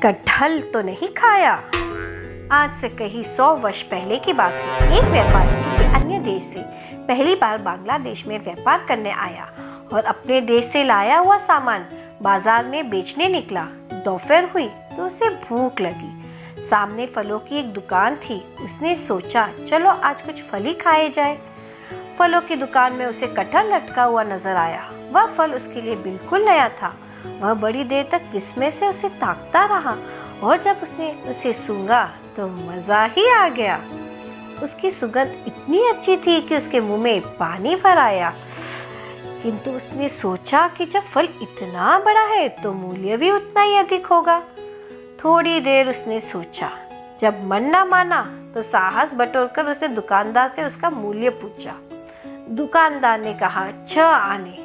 कटहल तो नहीं खाया। आज से कहीं 100 वर्ष पहले की बात है। एक व्यापारी किसी अन्य देश से पहली बार बांग्लादेश में व्यापार करने आया और अपने देश से लाया हुआ सामान बाजार में बेचने निकला। दोपहर हुई तो उसे भूख लगी। सामने फलों की एक दुकान थी। उसने सोचा चलो आज कुछ फल ही खाए जाए। फलों की दुकान में उसे कटहल लटका हुआ नजर आया। वह फल उसके लिए बिल्कुल नया था। वह बड़ी देर तक विस्मय से उसे ताकता रहा और जब उसने उसे सूंघा तो मजा ही आ गया। उसकी सुगंध इतनी अच्छी थी कि उसके मुंह में पानी भर आया। किंतु उसने सोचा कि जब फल इतना बड़ा है तो मूल्य भी उतना ही अधिक होगा। थोड़ी देर उसने सोचा। जब मन ना माना तो साहस बटोरकर उसने दुकानदार से उसका मूल्य पूछा। दुकानदार ने कहा 6 आने।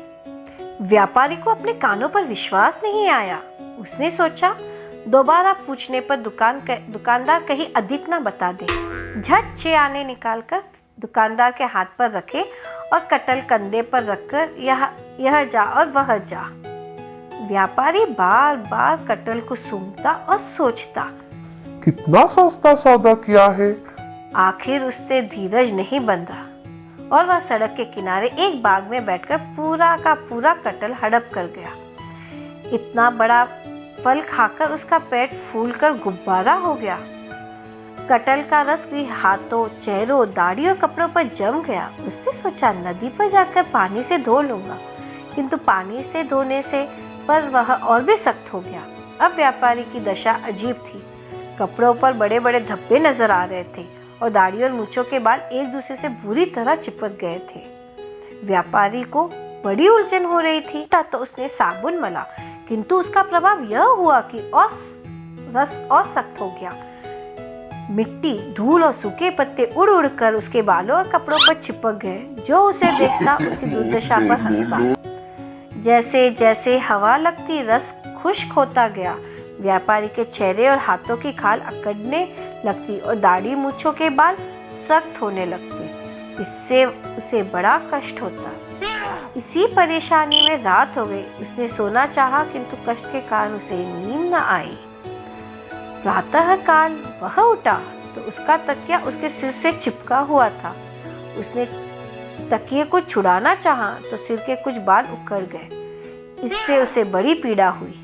व्यापारी को अपने कानों पर विश्वास नहीं आया। उसने सोचा दोबारा पूछने पर दुकानदार कहीं अधिक ना बता दे। झट 6 आने निकालकर दुकानदार के हाथ पर रखे और कटहल कंधे पर रखकर यह जा और वह जा। व्यापारी बार बार कटहल को सूंघता और सोचता, कितना सस्ता सौदा किया है। आखिर उससे धीरज नहीं बंधा और वह सड़क के किनारे एक बाग में बैठकर पूरा का पूरा कटहल हड़प कर गया। इतना बड़ा फल खाकर उसका पेट फूलकर गुब्बारा हो गया। कटहल का रस भी हाथों, चेहरों, दाढ़ी और कपड़ों पर जम गया। उसने सोचा नदी पर जाकर पानी से धो लूंगा, किंतु पानी से धोने से पर वह और भी सख्त हो गया। अब व्यापारी की दशा अजीब थी। कपड़ों पर बड़े बड़े धब्बे नजर आ रहे थे और दाढ़ी और मूंछों के बाल एक दूसरे से बुरी तरह चिपक गए थे। व्यापारी को बड़ी उलझन हो रही थी। तो उसने साबुन मला, किंतु उसका प्रभाव यह हुआ कि रस और सख्त हो गया। मिट्टी, धूल और सूखे पत्ते उड़ उड़कर उसके बालों और कपड़ों पर चिपक गए। जो उसे देखता उसकी दुर्दशा पर हंसता। जैसे जैसे हवा लगती रस खुश्क होता गया। व्यापारी के चेहरे और हाथों की खाल अकड़ने लगती और दाढ़ी मूंछों के बाल सख्त होने लगते। इससे उसे बड़ा कष्ट होता। इसी परेशानी में रात हो गई। उसने सोना चाहा किंतु कष्ट के कारण उसे नींद न आई। प्रातः काल वह उठा तो उसका तकिया उसके सिर से चिपका हुआ था। उसने तकिए को छुड़ाना चाहा तो सिर के कुछ बाल उखड़ गए। इससे उसे बड़ी पीड़ा हुई।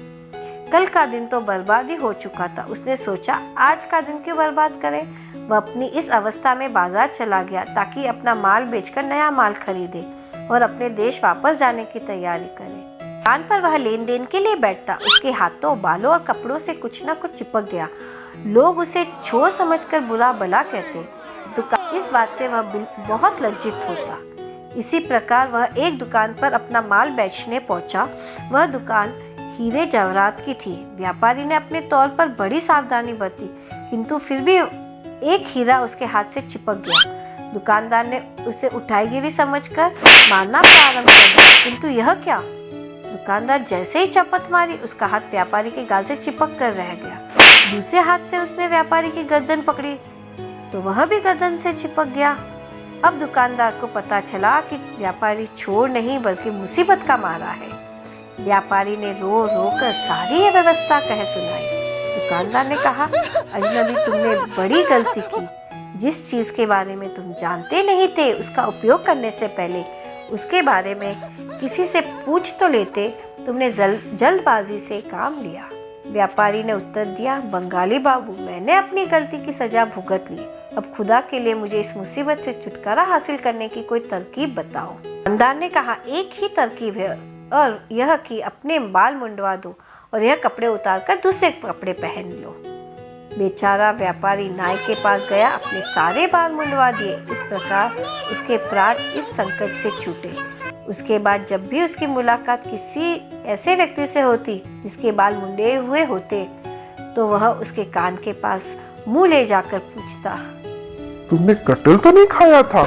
कल का दिन तो बर्बाद ही हो चुका था। उसने सोचा आज का दिन क्यों बर्बाद करें। वह अपनी इस अवस्था में बाजार चला गया ताकि अपना माल बेचकर नया माल खरीदे और अपने देश वापस जाने की तैयारी करे। दुकान पर वह लेन देन के लिए बैठता। उसके हाथों, बालों और कपड़ों से कुछ न कुछ चिपक गया। लोग उसे चोर समझकर बुरा भला कहते। दुकान इस बात से वह बहुत लज्जित होता। इसी प्रकार वह एक दुकान पर अपना माल बेचने पहुंचा। वह दुकान हीरे जवाहरात की थी। व्यापारी ने अपने तौर पर बड़ी सावधानी बरती, किंतु फिर भी एक हीरा उसके हाथ से चिपक गया। दुकानदार ने उसे उठाईगिरी समझकर मारना प्रारंभ कर दिया, किंतु यह क्या। दुकानदार जैसे ही चपत मारी उसका हाथ व्यापारी के गाल से चिपक कर रह गया। दूसरे हाथ से उसने व्यापारी की गर्दन पकड़ी तो वह भी गर्दन से चिपक गया। अब दुकानदार को पता चला कि व्यापारी चोर नहीं बल्कि मुसीबत का मारा है। व्यापारी ने रो रो कर सारी ये व्यवस्था कह सुनाई। दुकानदार ने कहा, अजनबी, तुमने बड़ी गलती की। जिस चीज के बारे में तुम जानते नहीं थे उसका उपयोग करने से पहले उसके बारे में किसी से पूछ तो लेते। तुमने जल्दबाजी से काम लिया। व्यापारी ने उत्तर दिया, बंगाली बाबू, मैंने अपनी गलती की सजा भुगत ली। अब खुदा के लिए मुझे इस मुसीबत से छुटकारा हासिल करने की कोई तरकीब बताओ। दुकानदार ने कहा, एक ही तरकीब है और यह कि अपने बाल मुंडवा दो और यह कपड़े उतारकर दूसरे कपड़े पहन लो। बेचारा व्यापारी नाई के पास गया, अपने सारे बाल मुंडवा दिए। इस प्रकार उसके प्राण इस संकट से छूटे। उसके बाद जब भी उसकी मुलाकात किसी ऐसे व्यक्ति से होती जिसके बाल मुंडे हुए होते तो वह उसके कान के पास मुंह ले जाकर पूछता, तुमने कटहल तो नहीं खाया था।